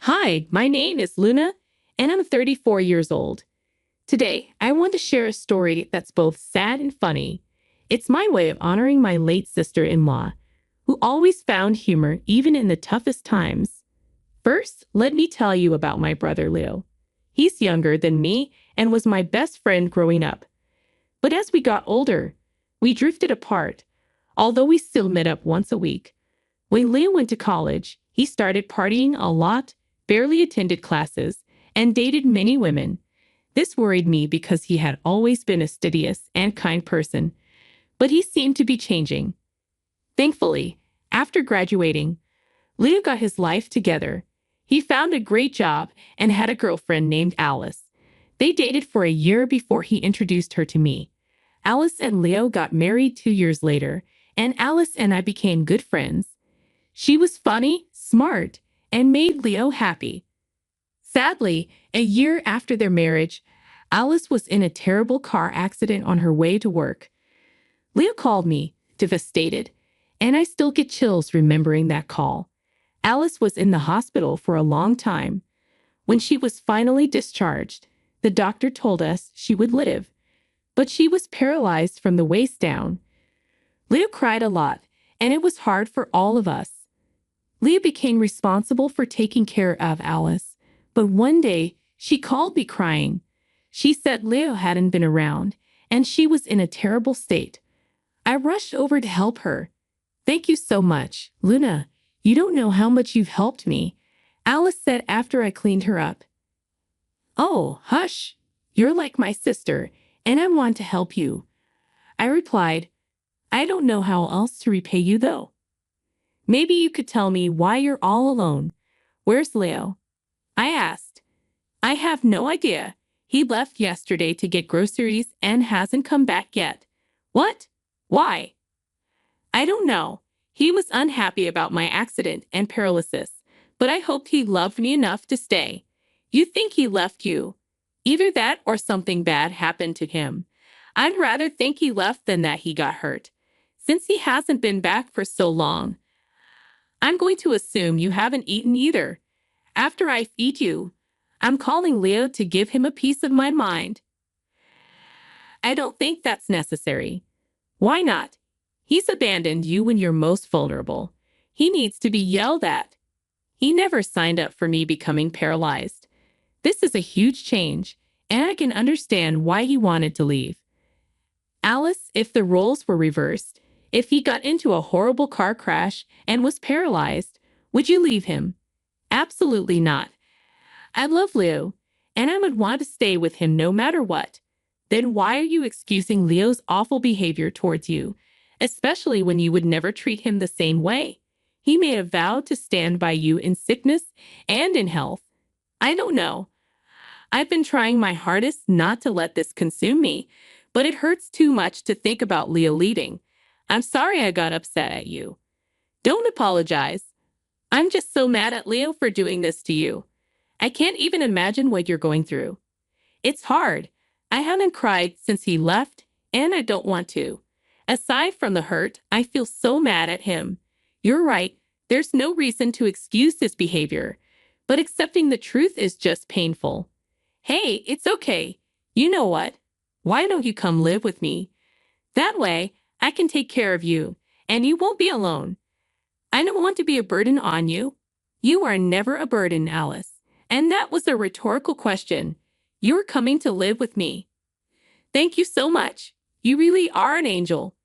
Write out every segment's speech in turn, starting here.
Hi, my name is Luna, and I'm 34 years old. Today, I want to share a story that's both sad and funny. It's my way of honoring my late sister-in-law, who always found humor even in the toughest times. First, let me tell you about my brother Leo. He's younger than me and was my best friend growing up. But as we got older, we drifted apart, although we still met up once a week. When Leo went to college, he started partying a lot, barely attended classes, and dated many women. This worried me because he had always been a studious and kind person, but he seemed to be changing. Thankfully, after graduating, Leo got his life together. He found a great job and had a girlfriend named Alice. They dated for a year before he introduced her to me. Alice and Leo got married 2 years later, and Alice and I became good friends. She was funny, smart, and made Leo happy. Sadly, a year after their marriage, Alice was in a terrible car accident on her way to work. Leo called me, devastated, and I still get chills remembering that call. Alice was in the hospital for a long time. When she was finally discharged, the doctor told us she would live, but she was paralyzed from the waist down. Leo cried a lot, and it was hard for all of us. Leah became responsible for taking care of Alice, but one day she called me crying. She said Leo hadn't been around, and she was in a terrible state. I rushed over to help her. "Thank you so much, Luna. You don't know how much you've helped me," Alice said after I cleaned her up. "Oh, hush. You're like my sister, and I want to help you," I replied. "I don't know how else to repay you, though. Maybe you could tell me why you're all alone. Where's Leo?" I asked. "I have no idea. He left yesterday to get groceries and hasn't come back yet." "What? Why?" "I don't know. He was unhappy about my accident and paralysis, but I hoped he loved me enough to stay." "You think he left you? Either that or something bad happened to him. I'd rather think he left than that he got hurt. Since he hasn't been back for so long, I'm going to assume you haven't eaten either. After I feed you, I'm calling Leo to give him a piece of my mind." "I don't think that's necessary." "Why not? He's abandoned you when you're most vulnerable. He needs to be yelled at. He never signed up for me becoming paralyzed. This is a huge change, and I can understand why he wanted to leave." "Alice, if the roles were reversed, if he got into a horrible car crash and was paralyzed, would you leave him?" "Absolutely not. I love Leo, and I would want to stay with him no matter what." "Then why are you excusing Leo's awful behavior towards you, especially when you would never treat him the same way? He made a vow to stand by you in sickness and in health." "I don't know. I've been trying my hardest not to let this consume me, but it hurts too much to think about Leo leaving. I'm sorry I got upset at you." "Don't apologize. I'm just so mad at Leo for doing this to you. I can't even imagine what you're going through." "It's hard. I haven't cried since he left, and I don't want to. Aside from the hurt, I feel so mad at him. You're right. There's no reason to excuse his behavior, but accepting the truth is just painful." "Hey, it's okay. You know what? Why don't you come live with me? That way, I can take care of you, and you won't be alone. I don't want to be a burden on you." "You are never a burden, Alice. And that was a rhetorical question. You're coming to live with me." "Thank you so much. You really are an angel."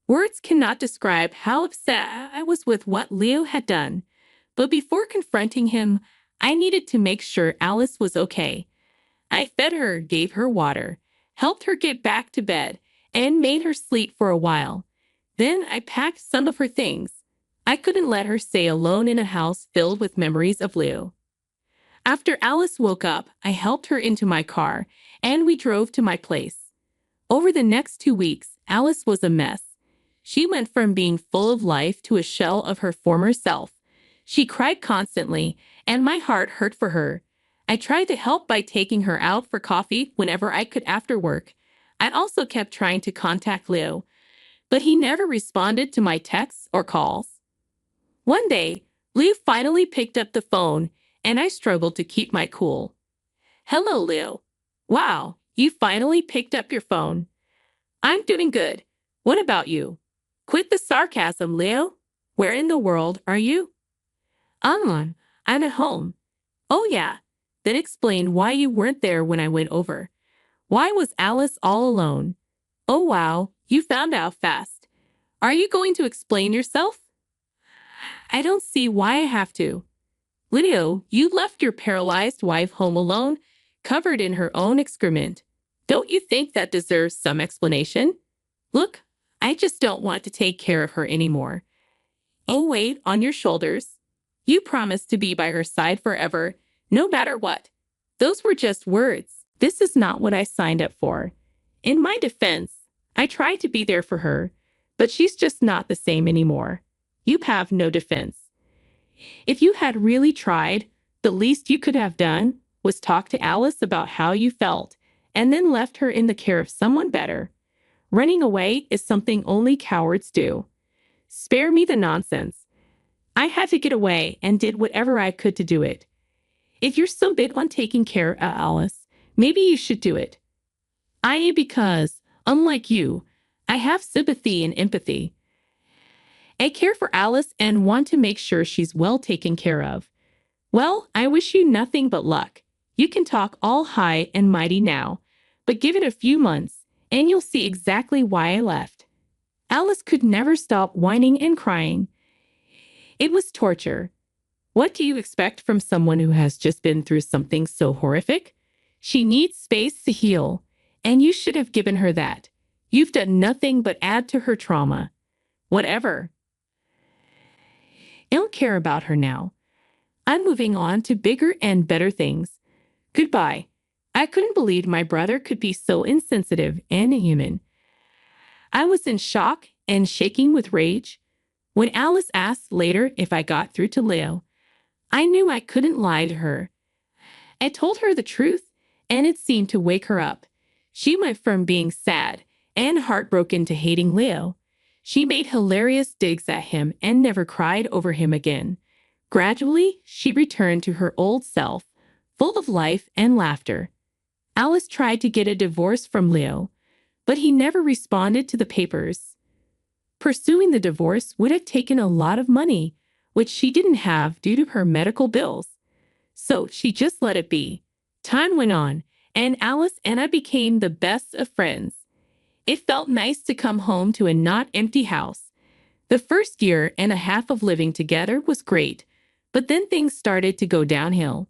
Words cannot describe how upset I was with what Leo had done. But before confronting him, I needed to make sure Alice was okay. I fed her, gave her water, helped her get back to bed, and made her sleep for a while. Then I packed some of her things. I couldn't let her stay alone in a house filled with memories of Leo. After Alice woke up, I helped her into my car, and we drove to my place. Over the next 2 weeks, Alice was a mess. She went from being full of life to a shell of her former self. She cried constantly, and my heart hurt for her. I tried to help by taking her out for coffee whenever I could after work. I also kept trying to contact Leo, but he never responded to my texts or calls. One day, Leo finally picked up the phone, and I struggled to keep my cool. Hello, Leo. Wow, you finally picked up your phone. I'm doing good. What about you? Quit the sarcasm, Leo. Where in the world are you? I'm at home. Oh, yeah. Then explain why you weren't there when I went over. Why was Alice all alone? Oh, wow, you found out fast. Are you going to explain yourself? I don't see why I have to. Leo, you left your paralyzed wife home alone, covered in her own excrement. Don't you think that deserves some explanation? Look, I just don't want to take care of her anymore. Oh, weight on your shoulders. You promised to be by her side forever, no matter what. Those were just words. This is not what I signed up for. In my defense, I tried to be there for her, but she's just not the same anymore. You have no defense. If you had really tried, the least you could have done was talk to Alice about how you felt and then left her in the care of someone better. Running away is something only cowards do. Spare me the nonsense. I had to get away and did whatever I could to do it. If you're so bent on taking care of Alice, maybe you should do it. Because, unlike you, I have sympathy and empathy. I care for Alice and want to make sure she's well taken care of. Well, I wish you nothing but luck. You can talk all high and mighty now, but give it a few months, and you'll see exactly why I left. Alice could never stop whining and crying. It was torture. What do you expect from someone who has just been through something so horrific? She needs space to heal, and you should have given her that. You've done nothing but add to her trauma. Whatever. I don't care about her now. I'm moving on to bigger and better things. Goodbye. I couldn't believe my brother could be so insensitive and inhuman. I was in shock and shaking with rage. When Alice asked later if I got through to Leo, I knew I couldn't lie to her. I told her the truth, and it seemed to wake her up. She went from being sad and heartbroken to hating Leo. She made hilarious digs at him and never cried over him again. Gradually, she returned to her old self, full of life and laughter. Alice tried to get a divorce from Leo, but he never responded to the papers. Pursuing the divorce would have taken a lot of money, which she didn't have due to her medical bills. So she just let it be. Time went on, and Alice and I became the best of friends. It felt nice to come home to a not empty house. The first year and a half of living together was great, but then things started to go downhill.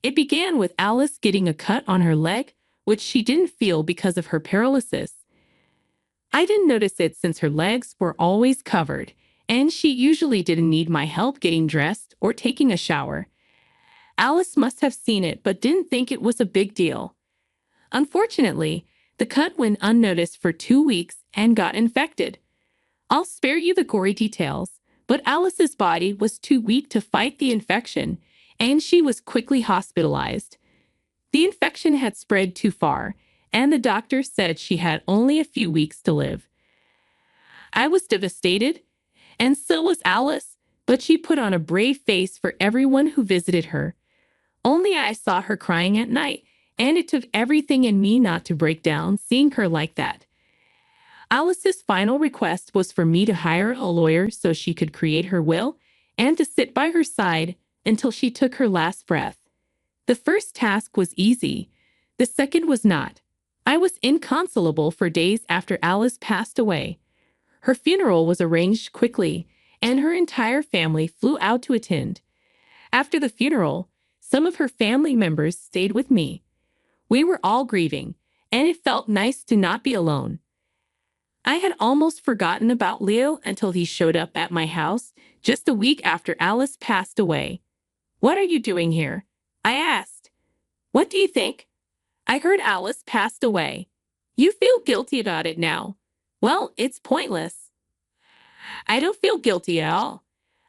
It began with Alice getting a cut on her leg, which she didn't feel because of her paralysis. I didn't notice it since her legs were always covered, and she usually didn't need my help getting dressed or taking a shower. Alice must have seen it but didn't think it was a big deal. Unfortunately, the cut went unnoticed for 2 weeks and got infected. I'll spare you the gory details, but Alice's body was too weak to fight the infection, and she was quickly hospitalized. The infection had spread too far, and the doctor said she had only a few weeks to live. I was devastated, and so was Alice, but she put on a brave face for everyone who visited her. Only I saw her crying at night, and it took everything in me not to break down seeing her like that. Alice's final request was for me to hire a lawyer so she could create her will and to sit by her side until she took her last breath. The first task was easy. The second was not. I was inconsolable for days after Alice passed away. Her funeral was arranged quickly, and her entire family flew out to attend. After the funeral, some of her family members stayed with me. We were all grieving, and it felt nice to not be alone. I had almost forgotten about Leo until he showed up at my house just a week after Alice passed away. "What are you doing here?" I asked. "What do you think?" "I heard Alice passed away. You feel guilty about it now." "Well, it's pointless." "I don't feel guilty at all.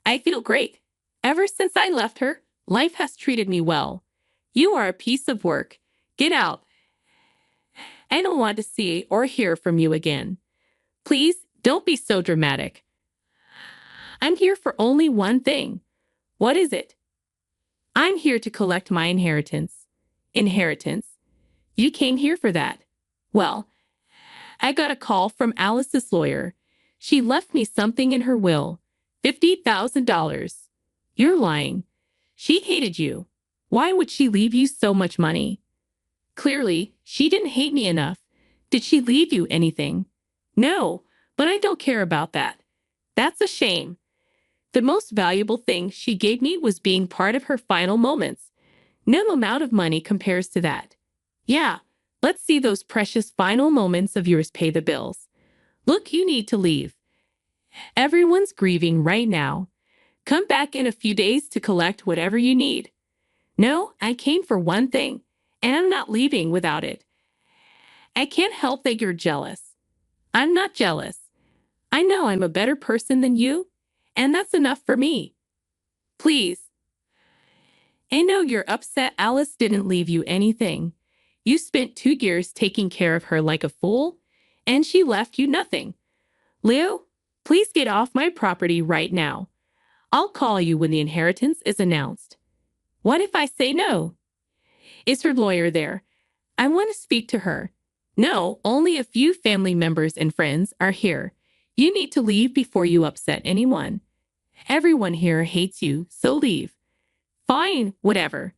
I feel great. Ever since I left her, life has treated me well. You are a piece of work. Get out. I don't want to see or hear from you again. Please, don't be so dramatic. I'm here for only one thing." "What is it?" I'm here to collect my inheritance. Inheritance? You came here for that. Well, I got a call from Alice's lawyer. She left me something in her will. $50,000. You're lying. She hated you. Why would she leave you so much money? Clearly, she didn't hate me enough. Did she leave you anything? No, but I don't care about that. That's a shame. The most valuable thing she gave me was being part of her final moments. No amount of money compares to that. Yeah, let's see those precious final moments of yours pay the bills. Look, you need to leave. Everyone's grieving right now. Come back in a few days to collect whatever you need. No, I came for one thing, and I'm not leaving without it. I can't help that you're jealous. I'm not jealous. I know I'm a better person than you, and that's enough for me. Please. I know you're upset Alice didn't leave you anything. You spent 2 years taking care of her like a fool, and she left you nothing. Leo, please get off my property right now. I'll call you when the inheritance is announced. What if I say no? Is her lawyer there? I want to speak to her. No, only a few family members and friends are here. You need to leave before you upset anyone. Everyone here hates you, so leave. Fine, whatever.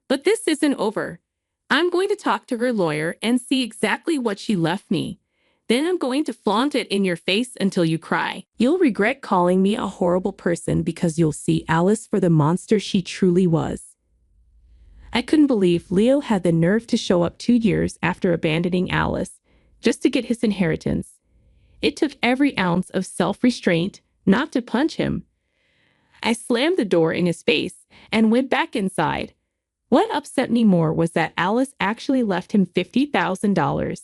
But this isn't over. I'm going to talk to her lawyer and see exactly what she left me. Then I'm going to flaunt it in your face until you cry. You'll regret calling me a horrible person because you'll see Alice for the monster she truly was. I couldn't believe Leo had the nerve to show up 2 years after abandoning Alice just to get his inheritance. It took every ounce of self-restraint not to punch him. I slammed the door in his face and went back inside. What upset me more was that Alice actually left him $50,000.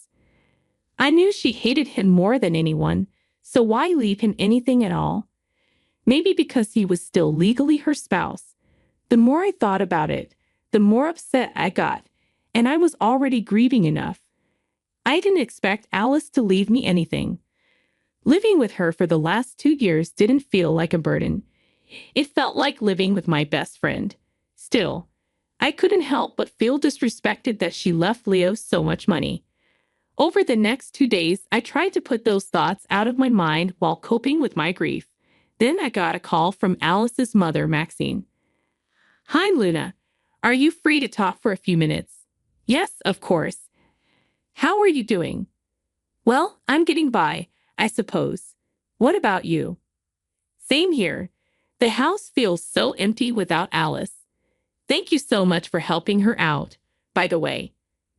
I knew she hated him more than anyone, so why leave him anything at all? Maybe because he was still legally her spouse. The more I thought about it, the more upset I got, and I was already grieving enough. I didn't expect Alice to leave me anything. Living with her for the last 2 years didn't feel like a burden. It felt like living with my best friend. Still, I couldn't help but feel disrespected that she left Leo so much money. Over the next 2 days, I tried to put those thoughts out of my mind while coping with my grief. Then I got a call from Alice's mother, Maxine. Hi, Luna. Are you free to talk for a few minutes? Yes, of course. How are you doing? Well, I'm getting by, I suppose. What about you? Same here. The house feels so empty without Alice. Thank you so much for helping her out. By the way,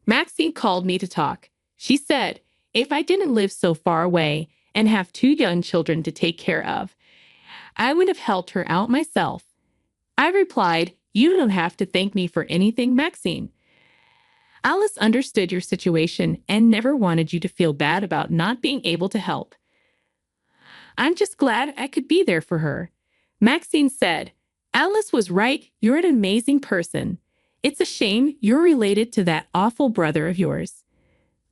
Maxine called me to talk. She said, if I didn't live so far away and have 2 young children to take care of, I would have helped her out myself. I replied, you don't have to thank me for anything, Maxine. Alice understood your situation and never wanted you to feel bad about not being able to help. I'm just glad I could be there for her. Maxine said, Alice was right. You're an amazing person. It's a shame you're related to that awful brother of yours.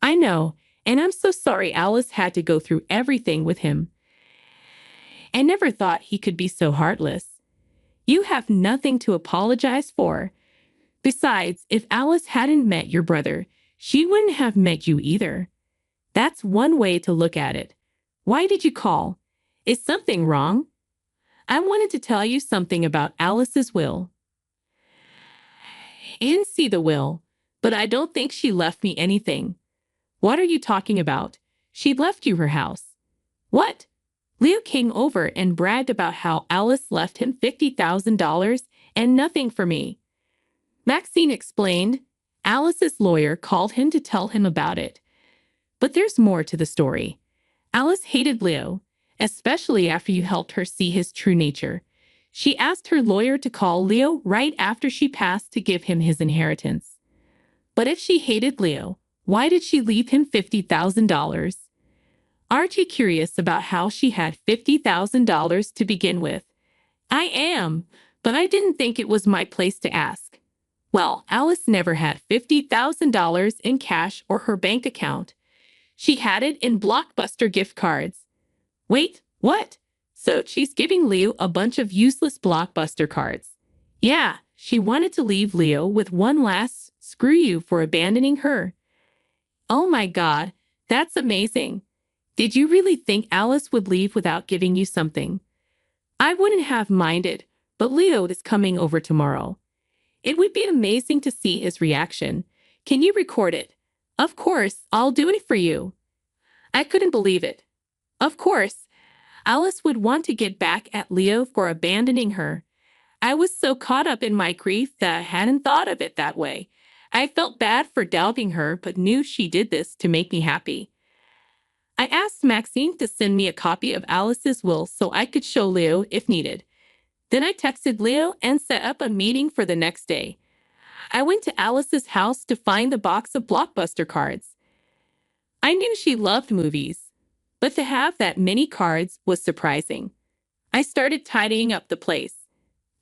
I know, and I'm so sorry Alice had to go through everything with him. I never thought he could be so heartless. You have nothing to apologize for. Besides, if Alice hadn't met your brother, she wouldn't have met you either. That's one way to look at it. Why did you call? Is something wrong? I wanted to tell you something about Alice's will. I didn't see the will, but I don't think she left me anything. What are you talking about? She left you her house. What? Leo came over and bragged about how Alice left him $50,000 and nothing for me. Maxine explained. Alice's lawyer called him to tell him about it. But there's more to the story. Alice hated Leo, especially after you helped her see his true nature. She asked her lawyer to call Leo right after she passed to give him his inheritance. But if she hated Leo, why did she leave him $50,000? Aren't you curious about how she had $50,000 to begin with? I am, but I didn't think it was my place to ask. Well, Alice never had $50,000 in cash or her bank account. She had it in Blockbuster gift cards. Wait, what? So she's giving Leo a bunch of useless Blockbuster cards. Yeah, she wanted to leave Leo with one last screw you for abandoning her. Oh my God, that's amazing. Did you really think Alice would leave without giving you something? I wouldn't have minded, but Leo is coming over tomorrow. It would be amazing to see his reaction. Can you record it? Of course, I'll do it for you. I couldn't believe it. Of course, Alice would want to get back at Leo for abandoning her. I was so caught up in my grief that I hadn't thought of it that way. I felt bad for doubting her, but knew she did this to make me happy. I asked Maxine to send me a copy of Alice's will so I could show Leo if needed. Then I texted Leo and set up a meeting for the next day. I went to Alice's house to find the box of blockbuster cards. I knew she loved movies, but to have that many cards was surprising. I started tidying up the place.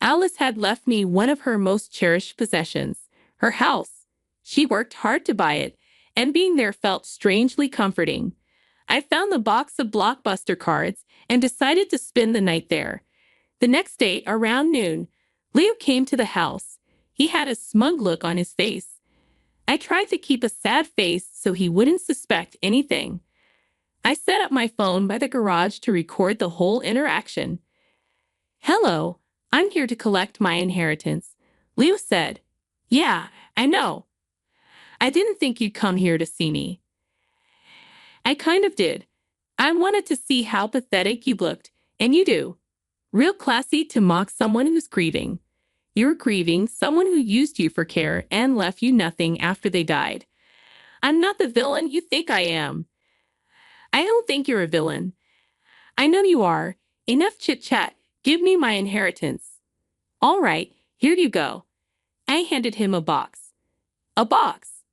Alice had left me one of her most cherished possessions, her house. She worked hard to buy it, and being there felt strangely comforting. I found the box of blockbuster cards and decided to spend the night there. The next day, around noon, Leo came to the house. He had a smug look on his face. I tried to keep a sad face so he wouldn't suspect anything. I set up my phone by the garage to record the whole interaction. "Hello, I'm here to collect my inheritance," Leo said. "Yeah, I know. I didn't think you'd come here to see me." "I kind of did. I wanted to see how pathetic you looked, and you do. Real classy to mock someone who's grieving. You're grieving someone who used you for care and left you nothing after they died. I'm not the villain you think I am." "I don't think you're a villain." "I know you are. Enough chit-chat. Give me my inheritance." "All right, here you go." I handed him a box. "A box?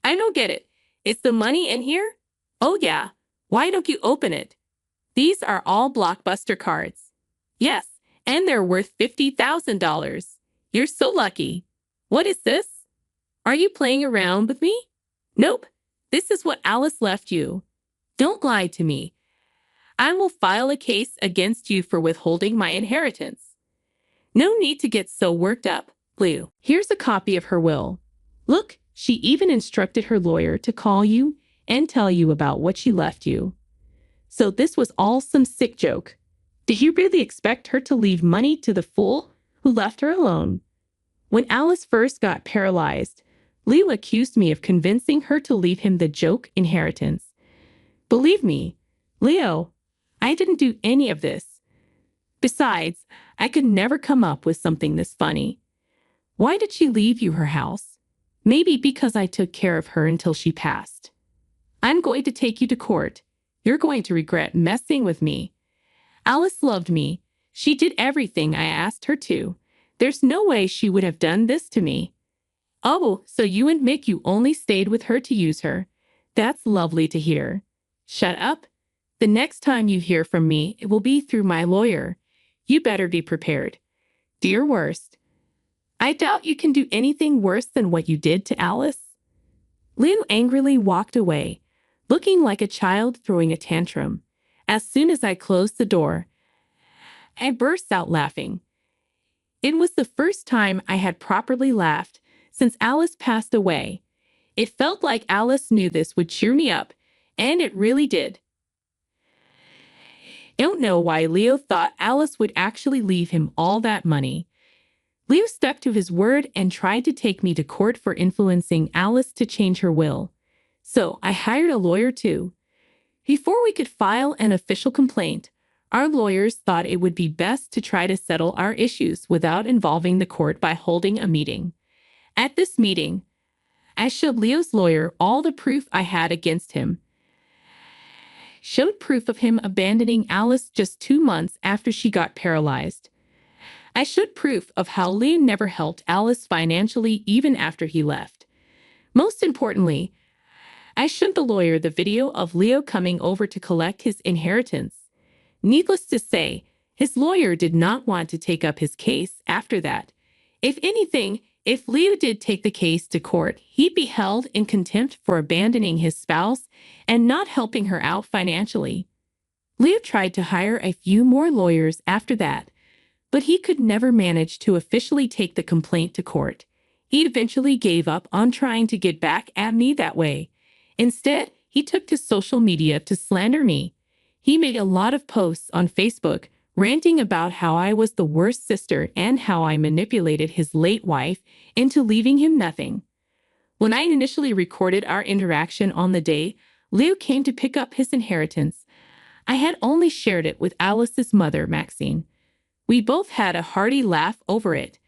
I don't get it. Is the money in here?" "Oh yeah. Why don't you open it?" "These are all blockbuster cards." "Yes, and they're worth $50,000. You're so lucky." "What is this? Are you playing around with me?" "Nope. This is what Alice left you." "Don't lie to me. I will file a case against you for withholding my inheritance." "No need to get so worked up, Lou. Here's a copy of her will. Look, she even instructed her lawyer to call you and tell you about what she left you." So this was all some sick joke. Did you really expect her to leave money to the fool who left her alone? When Alice first got paralyzed, Leo accused me of convincing her to leave him the joke inheritance. Believe me, Leo, I didn't do any of this. Besides, I could never come up with something this funny. Why did she leave you her house? Maybe because I took care of her until she passed. I'm going to take you to court. You're going to regret messing with me. Alice loved me. She did everything I asked her to. There's no way she would have done this to me. Oh, so you admit you only stayed with her to use her. That's lovely to hear. Shut up. The next time you hear from me, it will be through my lawyer. You better be prepared. Do your worst. I doubt you can do anything worse than what you did to Alice." Leo angrily walked away, looking like a child throwing a tantrum. As soon as I closed the door, I burst out laughing. It was the first time I had properly laughed since Alice passed away. It felt like Alice knew this would cheer me up, and it really did. I don't know why Leo thought Alice would actually leave him all that money. Leo stuck to his word and tried to take me to court for influencing Alice to change her will. So I hired a lawyer too. Before we could file an official complaint, our lawyers thought it would be best to try to settle our issues without involving the court by holding a meeting. At this meeting, I showed Leo's lawyer all the proof I had against him. Showed proof of him abandoning Alice just 2 months after she got paralyzed. I showed proof of how Leo never helped Alice financially even after he left. Most importantly, I showed the lawyer the video of Leo coming over to collect his inheritance. Needless to say, his lawyer did not want to take up his case after that. If anything, if Leo did take the case to court, he'd be held in contempt for abandoning his spouse and not helping her out financially. Leo tried to hire a few more lawyers after that, But he could never manage to officially take the complaint to court. He eventually gave up on trying to get back at me that way. Instead, he took to social media to slander me. He made a lot of posts on Facebook, ranting about how I was the worst sister and how I manipulated his late wife into leaving him nothing. When I initially recorded our interaction on the day Leo came to pick up his inheritance, I had only shared it with Alice's mother, Maxine. We both had a hearty laugh over it.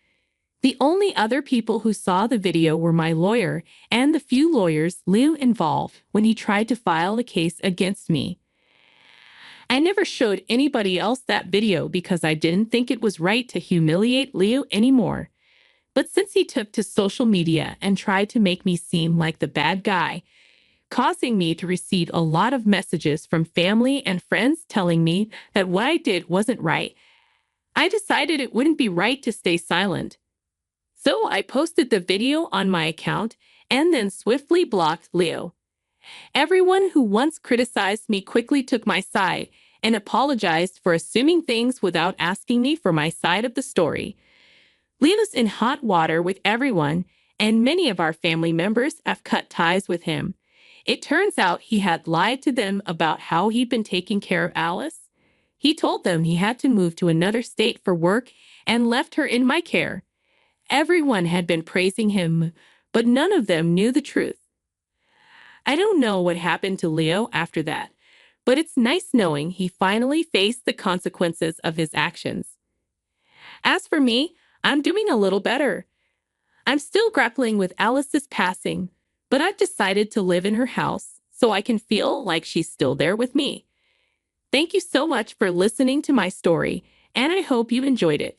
The only other people who saw the video were my lawyer and the few lawyers Leo involved when he tried to file a case against me. I never showed anybody else that video because I didn't think it was right to humiliate Leo anymore. But since he took to social media and tried to make me seem like the bad guy, causing me to receive a lot of messages from family and friends telling me that what I did wasn't right, I decided it wouldn't be right to stay silent. So I posted the video on my account and then swiftly blocked Leo. Everyone who once criticized me quickly took my side and apologized for assuming things without asking me for my side of the story. Leo's in hot water with everyone, and many of our family members have cut ties with him. It turns out he had lied to them about how he'd been taking care of Alice. He told them he had to move to another state for work and left her in my care. Everyone had been praising him, but none of them knew the truth. I don't know what happened to Leo after that, but it's nice knowing he finally faced the consequences of his actions. As for me, I'm doing a little better. I'm still grappling with Alice's passing, but I've decided to live in her house so I can feel like she's still there with me. Thank you so much for listening to my story, and I hope you enjoyed it.